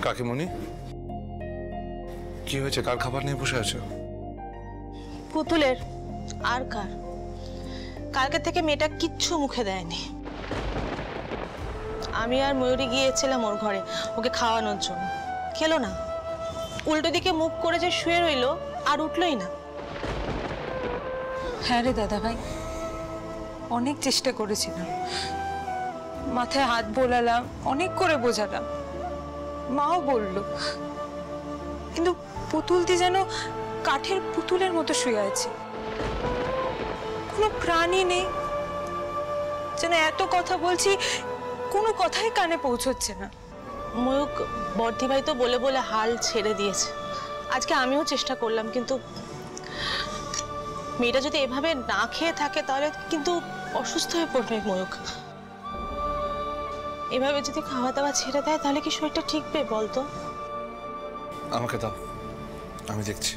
কাকিমণি, কি হয়েছে? কার খাবার নিয়ে বসে আছো? পুতুলের। আর কার? কালকে থেকে মেয়েটা কিচ্ছু মুখে দেয়নি। আমি আর ময়ূরী গিয়েছিলাম ওর ঘরে ওকে খাওয়ানোর জন্য, খেলো না। উল্টো দিকে মুখ করে যে শুয়ে রইলো, আর উঠলোই না। হ্যাঁ রে দাদা ভাই, অনেক চেষ্টা করেছিলাম, মাথায় হাত বোলালাম, অনেক করে বোঝালাম, মাও বলল, কিন্তু পুতুলটি যেন কাঠের পুতুলের মতো শুয়ে আছে, কোনো প্রাণী নেই। যেন এত কথা বলছি, কোনো কথাই কানে পৌঁছচ্ছে না। ময়ূক বর্ধি ভাই তো বলে বলে হাল ছেড়ে দিয়েছে। আজকে আমিও চেষ্টা করলাম, কিন্তু মেয়েটা যদি এভাবে না খেয়ে থাকে তাহলে কিন্তু অসুস্থ হয়ে পড়বে ময়ূক। এভাবে যদি খাওয়া দাওয়া ছেড়ে দেয় তাহলে কি শরীরটা ঠিকবে বলতো? আমাকে দাও, আমি দেখছি।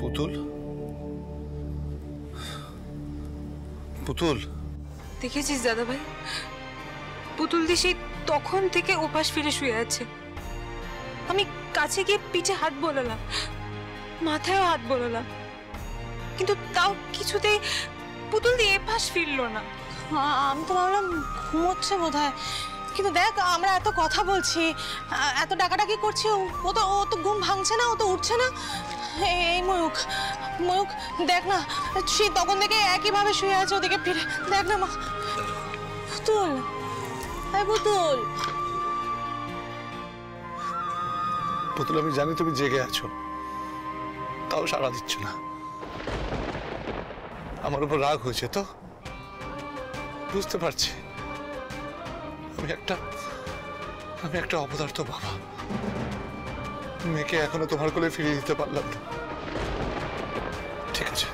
পুতুল, পুতুল, দেখেছিস দাদা ভাই, পুতুল দি সেই তখন থেকে ওপাশ ফিরে শুয়ে আছে। আমি কাছে গিয়ে পিঠে হাত বোলালাম, মাথায়ও হাত বোলালাম, কিন্তু তাও কিছুতেই পুতুল দি এপাশ ফিরলো না। আমি তো ভাবলাম ঘুমোচ্ছে বোধহয়, কিন্তু দেখ আমরা এত কথা বলছি, এত ডাকাডাকি করছি, ও তো ঘুম ভাঙছে না, ও তো উঠছে না। এই ময়ূক, ময়ূক দেখ না, সে তখন থেকে একইভাবে শুয়ে আছে, ওদিকে ফিরে দেখ না মা। পুতুল, পুতুল, পুতুল, আমি জানি তুমি জেগে আছো, তাও সাড়া দিচ্ছ না। আমার উপর রাগ হয়েছে তো, বুঝতে পারছি। আমি একটা অপদার্থ বাবা, মেয়েকে এখনো তোমার কোলে ফিরিয়ে দিতে পারলাম না। ঠিক আছে,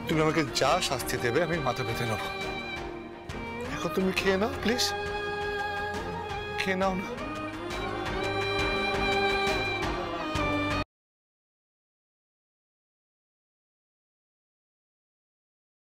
তুমি আমাকে যা শাস্তি দেবে আমি মাথা পেতে নেব। এখন তুমি খেয়ে নাও প্লিজ, খেয়ে নাও না।